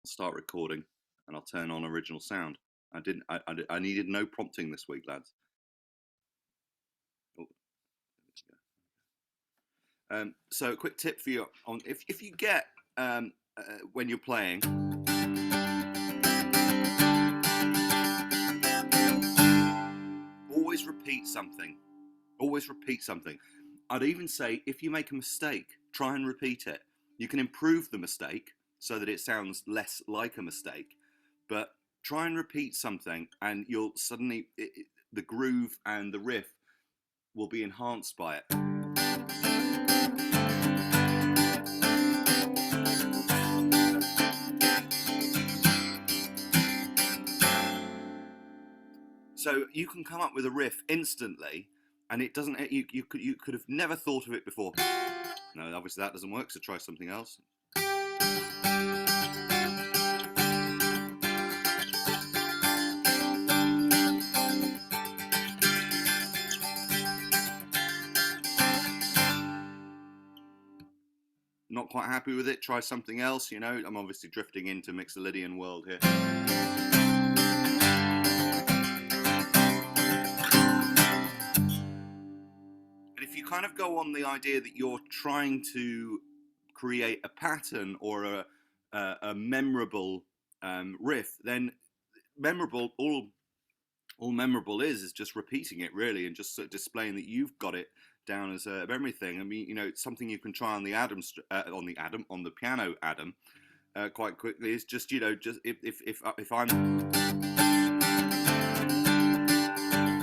start recording, and I'll turn on original sound. I needed no prompting this week, lads. So a quick tip for you on if you get when you're playing, always repeat something. Always repeat something. I'd even say if you make a mistake, try and repeat it. You can improve the mistake so that it sounds less like a mistake, but try and repeat something, and you'll suddenly the groove and the riff will be enhanced by it. So you can come up with a riff instantly, and it doesn't. You could have never thought of it before. No, obviously that doesn't work. So try something else. Not quite happy with it, try something else. You know, I'm obviously drifting into Mixolydian world here. And if you kind of go on the idea that you're trying to create a pattern or a memorable riff, then memorable, all memorable is just repeating it, really, and just sort of displaying that you've got it down as a memory thing. I mean, you know, it's something you can try on the on the piano Adam quite quickly. Is just, you know, just if I'm,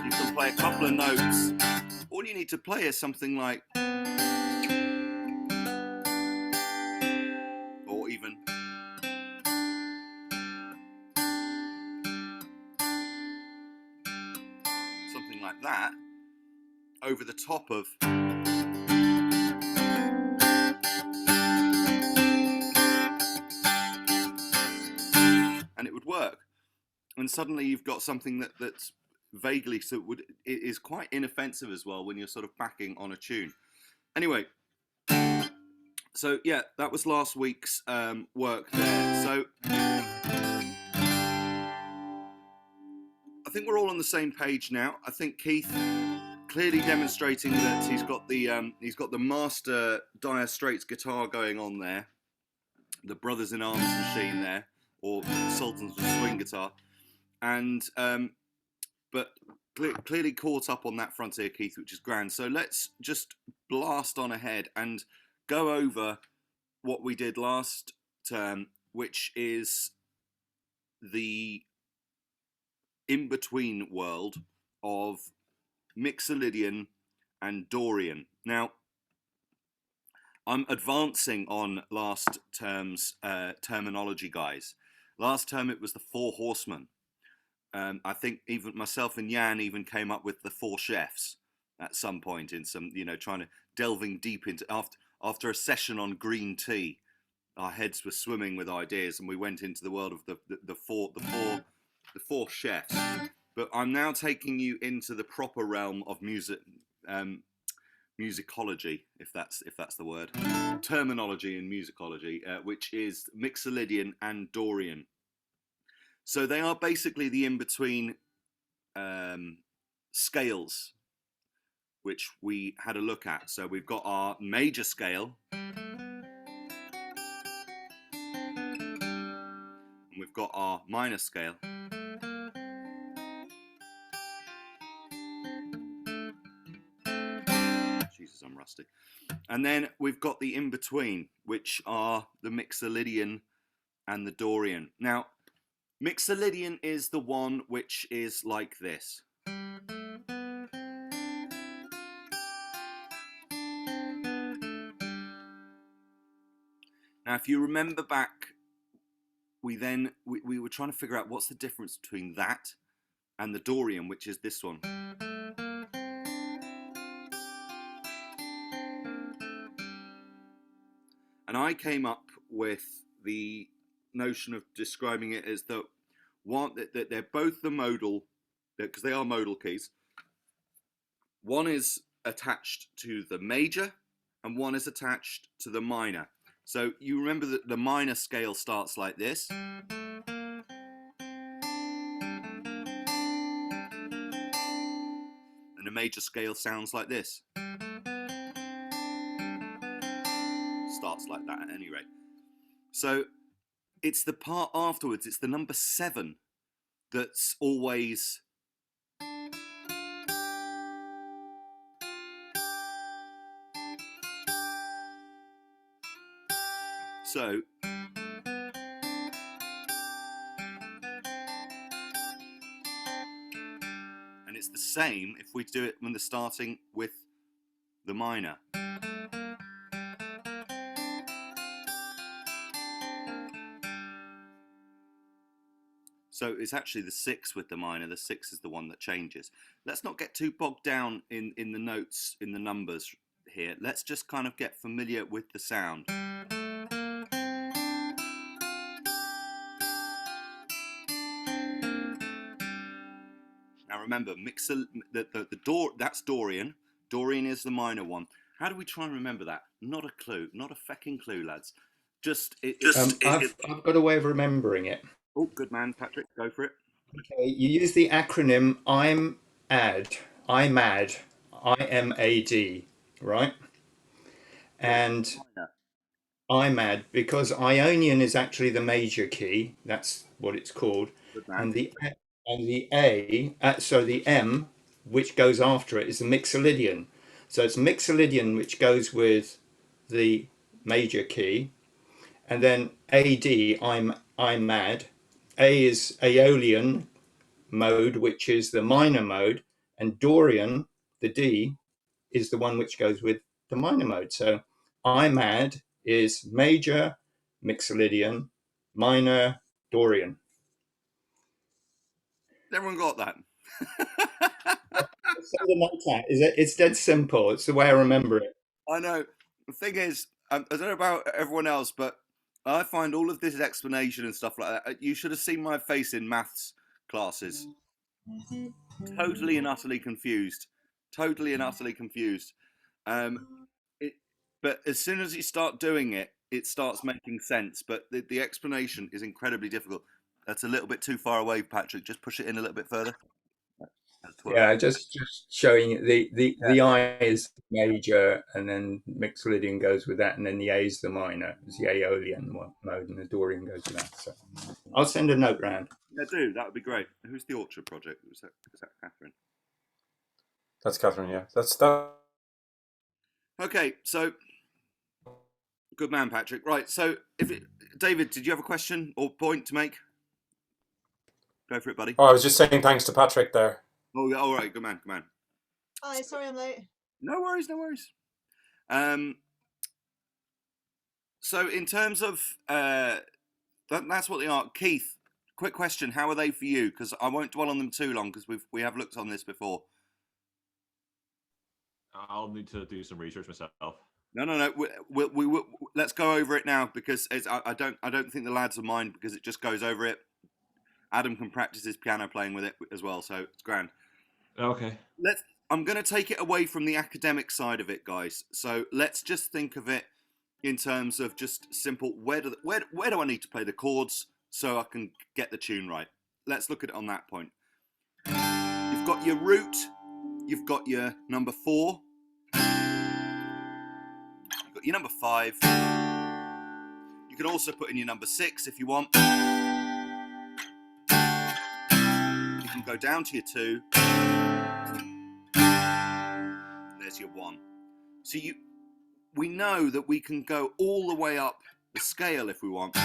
you can play a couple of notes. All you need to play is something like, or even, something like that over the top of. And it would work, and suddenly you've got something that's vaguely, so it is quite inoffensive as well when you're sort of backing on a tune. Anyway, so yeah, that was last week's work there. So I think we're all on the same page now. I think Keith clearly demonstrating that he's got the master Dire Straits guitar going on there, the Brothers in Arms machine there, or Sultans of Swing guitar, and but clearly caught up on that frontier, Keith, which is grand. So let's just blast on ahead and go over what we did last term, which is the in-between world of Mixolydian and Dorian. Now, I'm advancing on last term's terminology, guys. Last term it was the four horsemen. I think even myself and Jan even came up with the four chefs at some point in some, you know, trying to delving deep into after a session on green tea. Our heads were swimming with ideas, and we went into the world of the four chefs. But I'm now taking you into the proper realm of music, musicology, if that's the word, terminology and musicology, which is Mixolydian and Dorian. So they are basically the in-between scales, which we had a look at. So we've got our major scale, and we've got our minor scale. Jesus, I'm rusty. And then we've got the in-between, which are the Mixolydian and the Dorian. Now, Mixolydian is the one which is like this. Now, if you remember back, we were trying to figure out what's the difference between that and the Dorian, which is this one. And I came up with the notion of describing it as that they're both the modal, because they are modal keys. One is attached to the major and one is attached to the minor. So you remember that the minor scale starts like this. And the major scale sounds like this. Starts like that at any rate. So it's the part afterwards, it's the number 7 that's always so. And it's the same if we do it when they're starting with the minor. So it's actually the 6 with the minor. The 6 is the one that changes. Let's not get too bogged down in the notes, in the numbers here. Let's just kind of get familiar with the sound. Now remember, that's Dorian. Dorian is the minor one. How do we try and remember that? Not a clue. Not a fecking clue, lads. I've got a way of remembering it. Oh, good man, Patrick. Go for it. Okay, you use the acronym IMAD, IMAD, right? And Minor. IMAD, because Ionian is actually the major key. That's what it's called. Good man. And the M, which goes after it, is the Mixolydian. So it's Mixolydian, which goes with the major key, and then AD, IMAD. A is Aeolian mode, which is the minor mode, and Dorian, the D, is the one which goes with the minor mode. So IMAD is major, Mixolydian, minor, Dorian. Everyone got that? Something like that. It's dead simple. It's the way I remember it. I know. The thing is, I don't know about everyone else, but I find all of this explanation and stuff like that. You should have seen my face in maths classes. Totally and utterly confused. Totally and utterly confused. Um, it, but as soon as you start doing it, it starts making sense. But the explanation is incredibly difficult. That's a little bit too far away, Patrick. Just push it in a little bit further. That's work. Yeah, just showing Yeah, the I is major, and then Mixolydian goes with that, and then the A is the minor. It's the Aeolian mode, and the Dorian goes with that. So I'll send a note round. yeah, do that would be great. Who's the Orchard Project? Was that Catherine? That's Catherine. Yeah, that's that. Okay, so good man, Patrick. Right, so David, did you have a question or point to make? Go for it, buddy. Oh, I was just saying thanks to Patrick there. Oh, yeah, all right, good man, good man. Hi, sorry I'm late. No worries, no worries. So in terms of that's what they are. Keith, quick question: how are they for you? Because I won't dwell on them too long because we have looked on this before. I'll need to do some research myself. No. We let's go over it now because I don't think the lads will mind because it just goes over it. Adam can practice his piano playing with it as well, so it's grand. Okay. I'm going to take it away from the academic side of it, guys. So let's just think of it in terms of just simple. Where do I need to play the chords so I can get the tune right? Let's look at it on that point. You've got your root. You've got your number 4. You've got your number 5. You can also put in your number 6 if you want. You can go down to your 2. There's your 1. So we know that we can go all the way up the scale if we want. To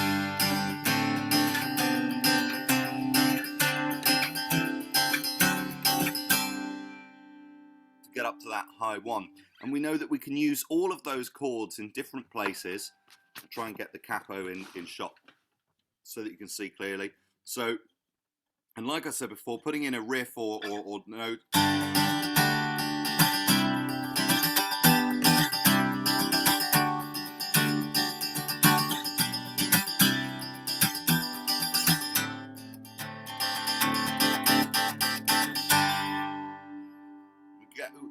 get up to that high 1. And we know that we can use all of those chords in different places to try and get the capo in shot so that you can see clearly. So, and like I said before, putting in a riff or note.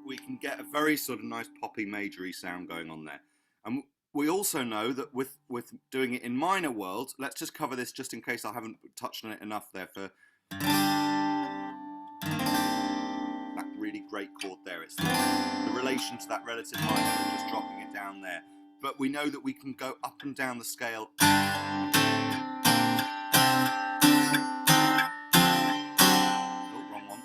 We can get a very sort of nice poppy majory sound going on there. And we also know that with doing it in minor worlds, let's just cover this just in case I haven't touched on it enough there for that really great chord there. It's the relation to that relative minor, just dropping it down there. But we know that we can go up and down the scale. Oh, wrong one.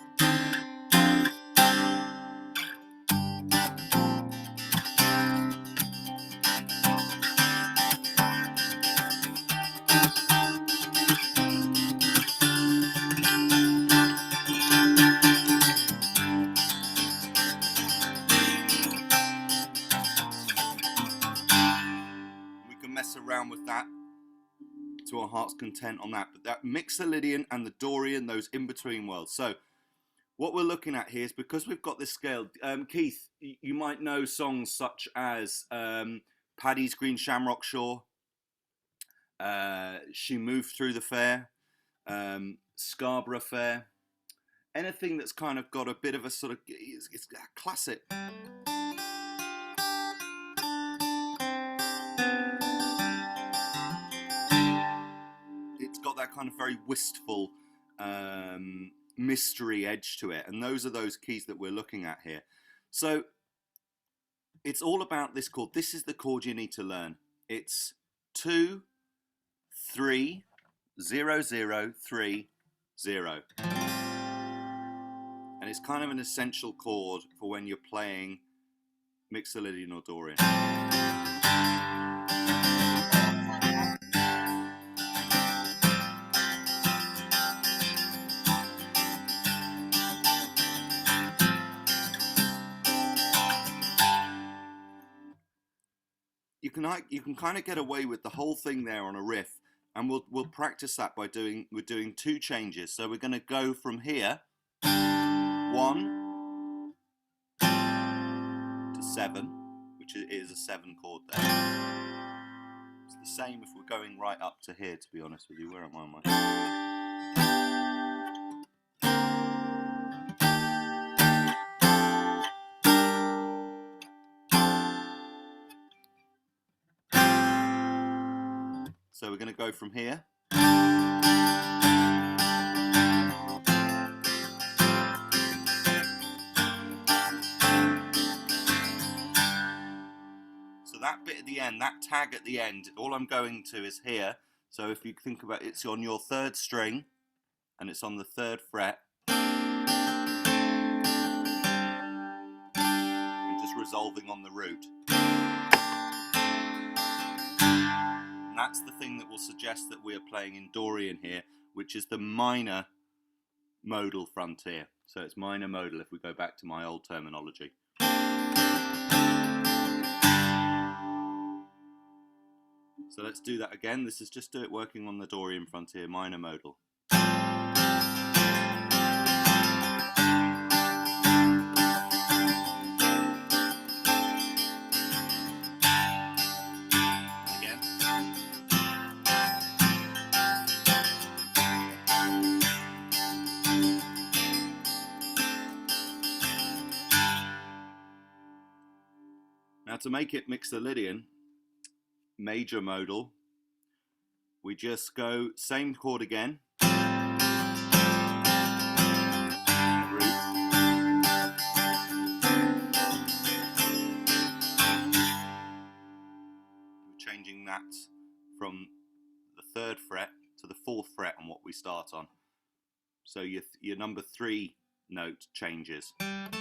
We can mess around with that to our heart's content on that. But that Mixolydian and the Dorian, those in-between worlds. So what we're looking at here is, because we've got this scale, Keith, you might know songs such as Paddy's Green Shamrock Shore, She Moved Through the Fair, Scarborough Fair, anything that's kind of got a bit of a sort of, it's a classic. It's got that kind of very wistful mystery edge to it, and those are those keys that we're looking at here. So it's all about this chord. This is the chord you need to learn. It's 2 3 0 0 3 0, and it's kind of an essential chord for when you're playing Mixolydian or Dorian. You can kind of get away with the whole thing there on a riff, and we'll practice that by doing 2 changes. So we're going to go from here 1 to 7, which is a 7 chord there. It's the same if we're going right up to here, to be honest with you. Where am I on my? So we're going to go from here. So that bit at the end, that tag at the end, all I'm going to is here. So if you think about it, it's on your 3rd string, and it's on the 3rd fret. And just resolving on the root. And that's the thing that will suggest that we are playing in Dorian here, which is the minor modal frontier. So it's minor modal if we go back to my old terminology. So let's do that again. This is just do it working on the Dorian frontier, minor modal. Again. Now to make it Mixolydian, major modal, we just go same chord again, root, we're changing that from the 3rd fret to the 4th fret on what we start on, so your number 3 note changes 1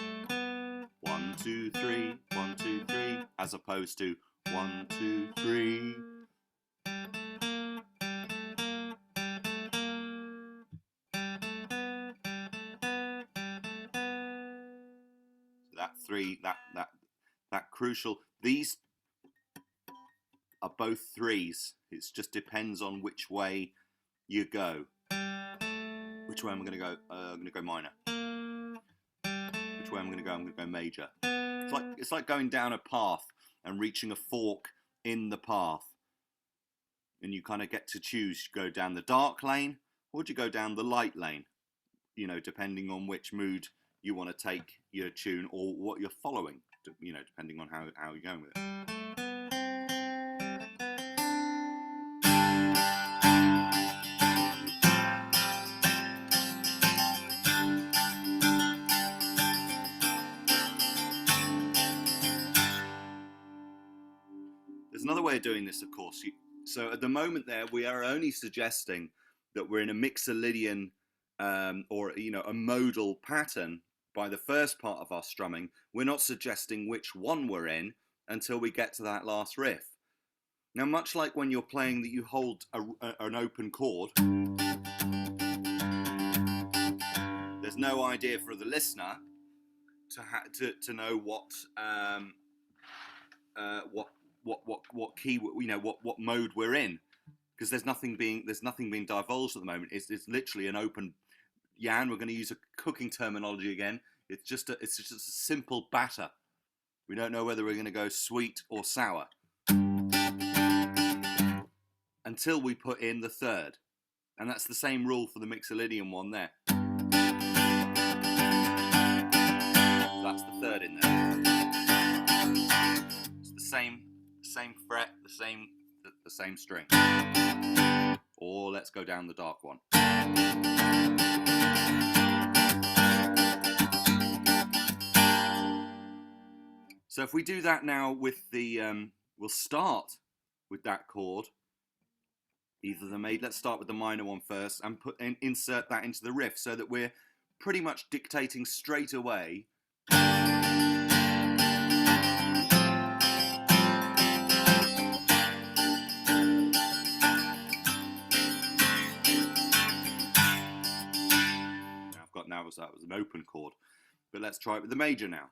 2 3 1 2 3, as opposed to 1 2 3. So that 3, that crucial. These are both 3s. It just depends on which way you go. Which way am I going to go? I'm going to go minor. Which way I'm going to go? I'm going to go major. It's like going down a path and reaching a fork in the path, and you kind of get to choose. You go down the dark lane, or do you go down the light lane? You know, depending on which mood you want to take your tune or what you're following. You know, depending on how you're going with it. another way of doing this, of course. So at the moment there, we are only suggesting that we're in a mixolydian or a modal pattern by the first part of our strumming. We're not suggesting which one we're in until we get to that last riff. Now, much like when you're playing that you hold an open chord, there's no idea for the listener to know what key, what mode we're in, because there's nothing being divulged at the moment. It's literally an open. Jan, we're going to use a cooking terminology again. It's just a simple batter. We don't know whether we're going to go sweet or sour until we put in the third, and that's the same rule for the mixolydian one there. That's the third in there. It's the same fret, the same string. Or let's go down the dark one. So if we do that now with the, we'll start with that chord, either let's start with the minor one first and insert that into the riff so that we're pretty much dictating straight away. That was an open chord, but let's try it with the major now.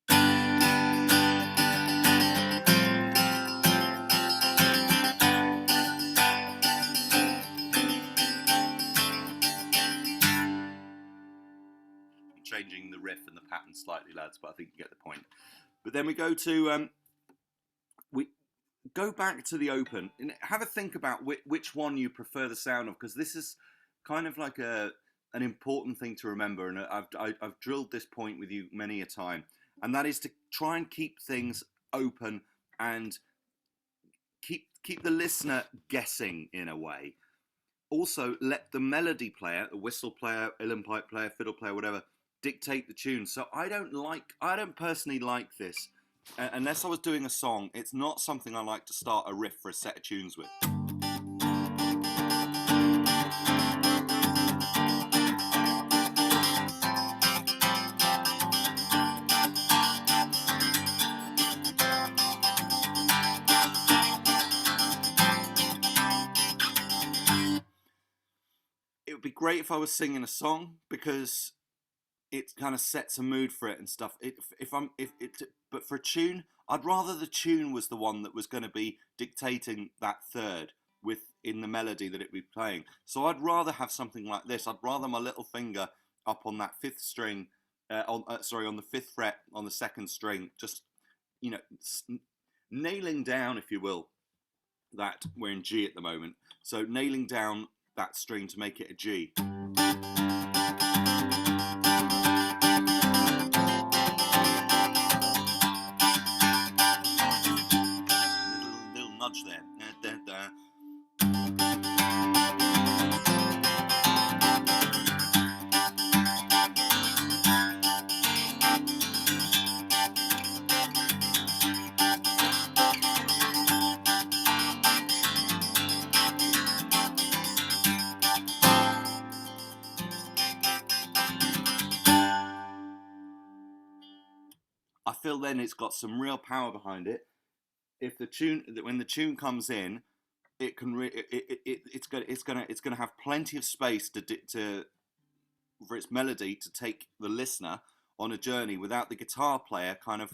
I'm changing the riff and the pattern slightly, lads, but I think you get the point. But then we go to we go back to the open and have a think about which one you prefer the sound of, because this is kind of like an important thing to remember, and I've drilled this point with you many a time, and that is to try and keep things open and keep the listener guessing in a way. Also, let the melody player, the whistle player, uilleann pipe player, fiddle player, whatever, dictate the tune. So I don't personally like this. Unless I was doing a song, it's not something I like to start a riff for a set of tunes with. It would be great if I was singing a song, because it kind of sets a mood for it and stuff. But for a tune, I'd rather the tune was the one that was going to be dictating that third in the melody that it'd be playing. So I'd rather have something like this. I'd rather my little finger up on that fifth string, on the fifth fret on the second string, just nailing down, if you will, that we're in G at the moment. So nailing down that string to make it a G. Little nudge there. I feel then it's got some real power behind it. If when the tune comes in, it can it's gonna have plenty of space for its melody to take the listener on a journey without the guitar player kind of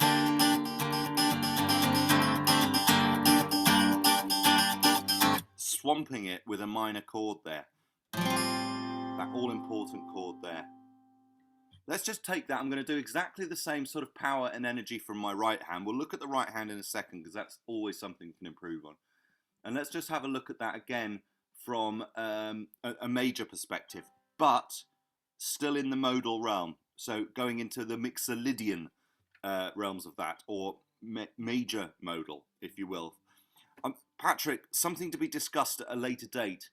swamping it with a minor chord there. That all-important chord there. Let's just take that. I'm going to do exactly the same sort of power and energy from my right hand. We'll look at the right hand in a second, because that's always something you can improve on. And let's just have a look at that again from a major perspective, but still in the modal realm. So going into the mixolydian realms of that, or major modal, if you will. Patrick, something to be discussed at a later date.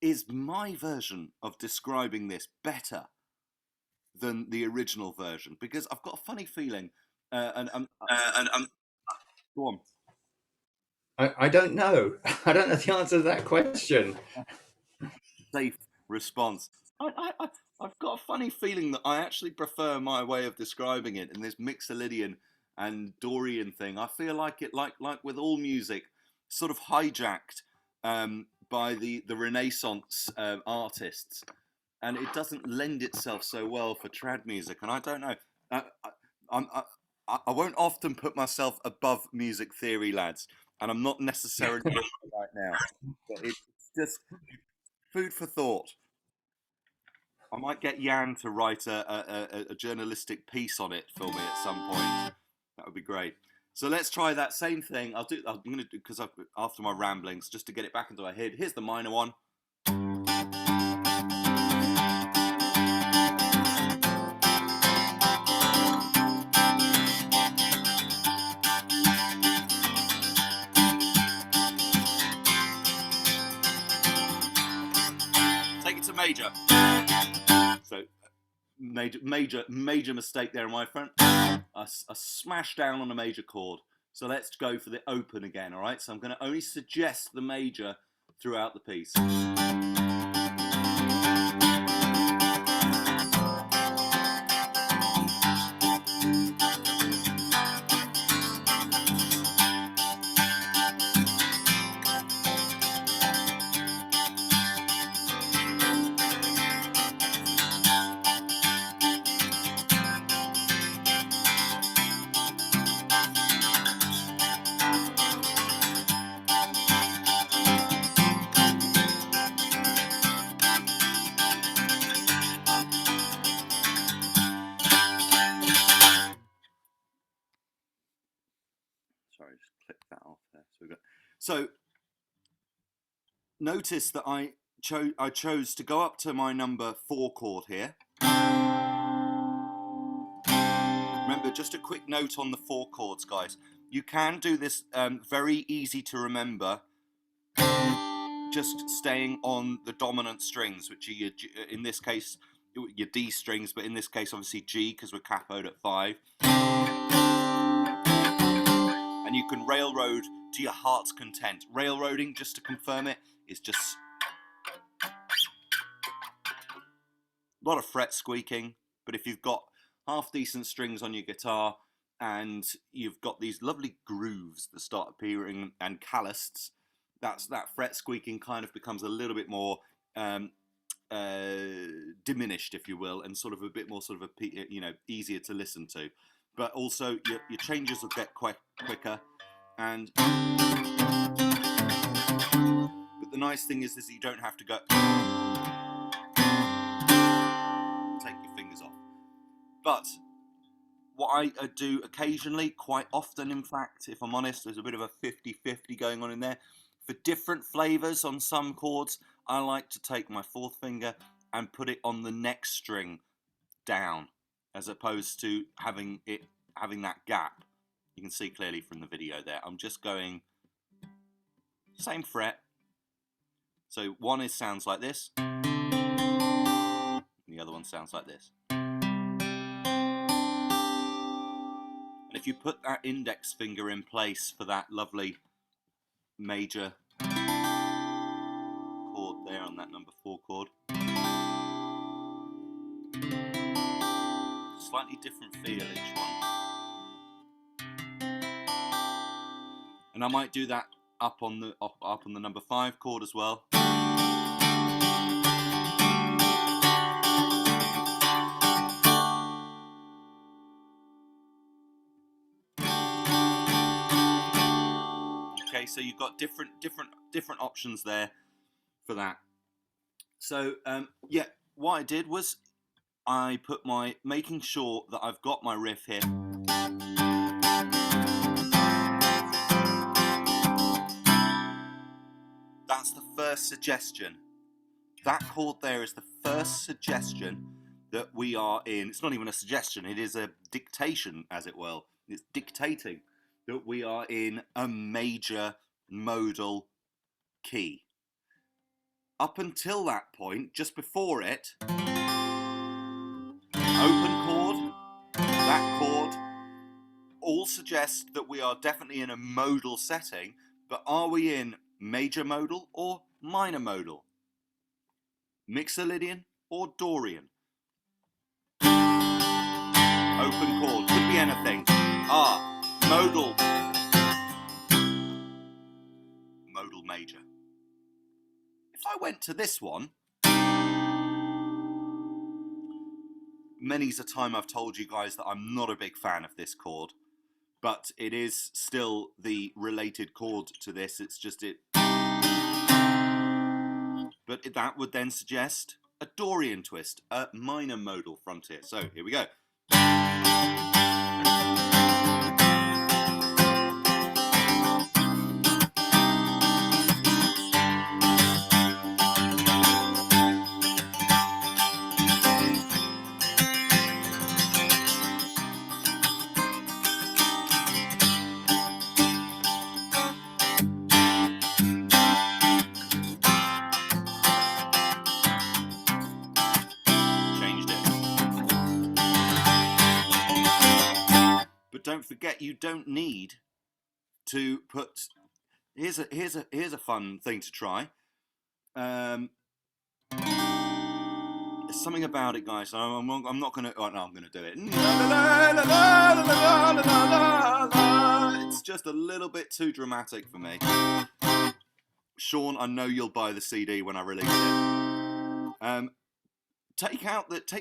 Is my version of describing this better than the original version? Because I've got a funny feeling, go on. I don't know. I don't know the answer to that question. Safe response. I've got a funny feeling that I actually prefer my way of describing it in this Mixolydian and Dorian thing. I feel like it, like with all music, sort of hijacked by the Renaissance artists, and it doesn't lend itself so well for trad music. And I don't know. I, I won't often put myself above music theory, lads, and I'm not necessarily doing it right now. But it's just food for thought. I might get Jan to write a journalistic piece on it for me at some point. That would be great. So let's try that same thing. I'm going to do, because after my ramblings, just to get it back into my head. Here's the minor one. Take it to major. So major mistake there on my front. I smashed down on a major chord. So let's go for the open again, all right? So I'm going to only suggest the major throughout the piece. Sorry, just click that off there. So notice that I chose to go up to my number 4 chord here. Remember, just a quick note on the 4 chords, guys. You can do this very easy to remember, just staying on the dominant strings, which are your, in this case, your D strings, but in this case, obviously G, because we're capoed at 5. And you can railroad to your heart's content. Railroading, just to confirm it, is just a lot of fret squeaking, but if you've got half decent strings on your guitar and you've got these lovely grooves that start appearing and callousts, that fret squeaking kind of becomes a little bit more diminished, if you will, and sort of a bit more sort of easier to listen to. But also your changes will get quite quicker. And but the nice thing is you don't have to go take your fingers off. But what I do occasionally, quite often in fact, if I'm honest, there's a bit of a 50-50 going on in there. For different flavors on some chords, I like to take my 4th finger and put it on the next string down, as opposed to having that gap. You can see clearly from the video there. I'm just going same fret. So one sounds like this, and the other one sounds like this. And if you put that index finger in place for that lovely major chord there on that number 4 chord, slightly different feel each one. And I might do that up on the number 5 chord as well. Okay, so you've got different options there for that. So yeah, what I did was I put making sure that I've got my riff here. That's the first suggestion. That chord there is the first suggestion that we are in. It's not even a suggestion, it is a dictation, as it will. It's dictating that we are in a major modal key. Up until that point, just before it, open chord, that chord, all suggest that we are definitely in a modal setting, but are we in major modal or minor modal? Mixolydian or Dorian? Open chord, could be anything. Modal. Modal major. If I went to this one, many's a time I've told you guys that I'm not a big fan of this chord, but it is still the related chord to this. It's just it. But that would then suggest a Dorian twist, a minor modal frontier. So here we go. But don't forget, you don't need to put. Here's a fun thing to try. There's something about it, guys. I'm not gonna. Oh, no, I'm gonna do it. It's just a little bit too dramatic for me. Sean, I know you'll buy the CD when I release it. Take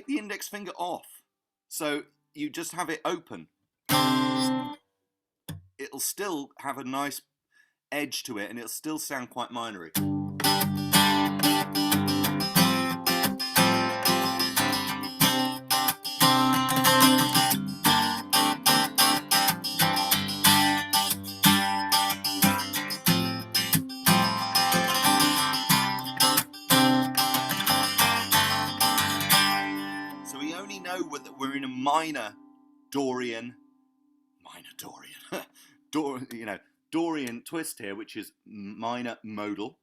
the index finger off, so you just have it open. It'll still have a nice edge to it, and it'll still sound quite minory. So we only know that we're in a minor Dorian. Dorian twist here, which is minor modal,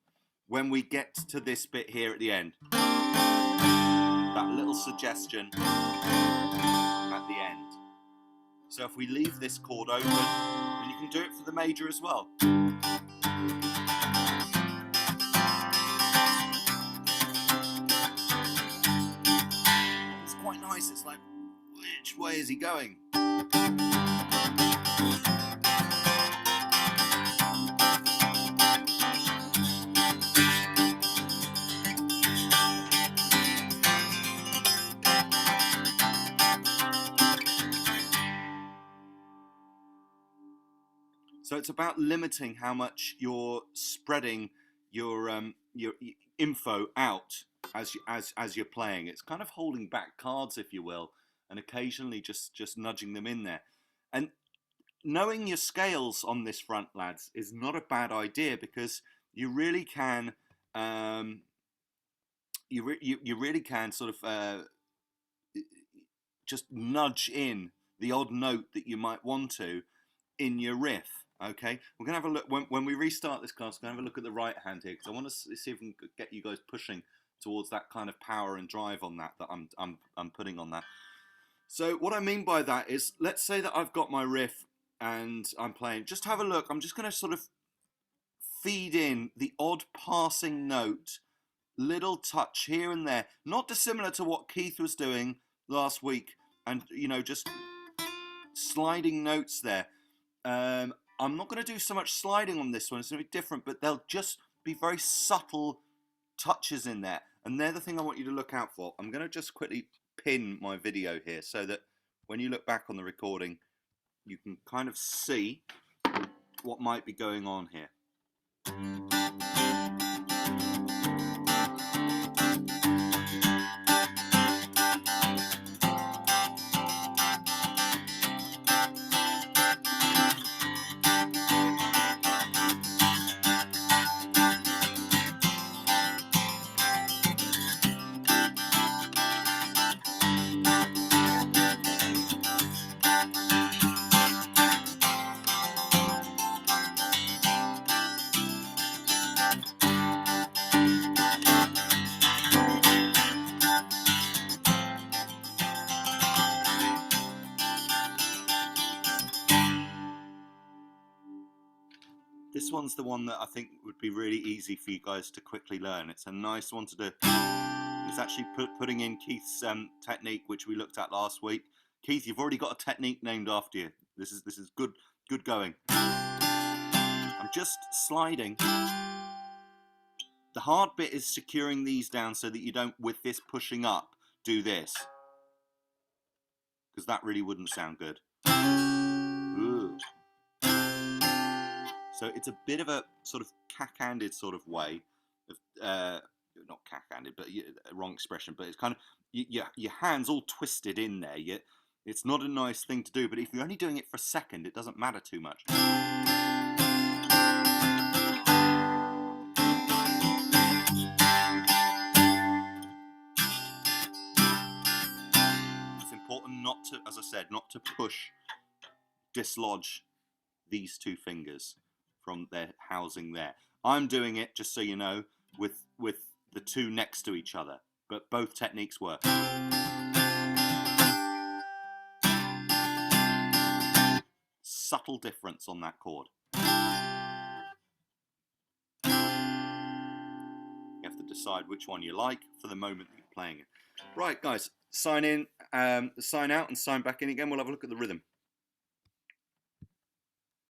when we get to this bit here at the end. That little suggestion at the end. So if we leave this chord open, and you can do it for the major as well. It's quite nice. It's like, which way is he going? So it's about limiting how much you're spreading your info out as you're playing. It's kind of holding back cards, if you will, and occasionally just nudging them in there. And knowing your scales on this front, lads, is not a bad idea, because you really can you really can sort of just nudge in the odd note that you might want to in your riff. Okay, we're gonna have a look when we restart this class. We're gonna have a look at the right hand here, because I want to see if we can get you guys pushing towards that kind of power and drive on that I'm putting on that. So what I mean by that is, let's say that I've got my riff and I'm playing. Just have a look. I'm just gonna sort of feed in the odd passing note, little touch here and there, not dissimilar to what Keith was doing last week, and just sliding notes there. I'm not going to do so much sliding on this one. It's going to be different, but they'll just be very subtle touches in there. And they're the thing I want you to look out for. I'm going to just quickly pin my video here so that when you look back on the recording, you can kind of see what might be going on here. this one's the one that I think would be really easy for you guys to quickly learn. It's a nice one to do. It's actually putting in Keith's technique, which we looked at last week. Keith, you've already got a technique named after you. This is good going. I'm just sliding. The hard bit is securing these down so that you don't, with this pushing up, do this. Because that really wouldn't sound good. Ooh. So it's a bit of a sort of cack-handed sort of way of, not cack-handed, but wrong expression, but it's kind of, your hands all twisted in there. It's not a nice thing to do, but if you're only doing it for a second, it doesn't matter too much. It's important not to, as I said, not to dislodge these two fingers from their housing there. I'm doing it, just so you know, with the two next to each other, but both techniques work. Subtle difference on that chord. You have to decide which one you like for the moment that you're playing it. Right, guys, sign in, sign out, and sign back in again. We'll have a look at the rhythm.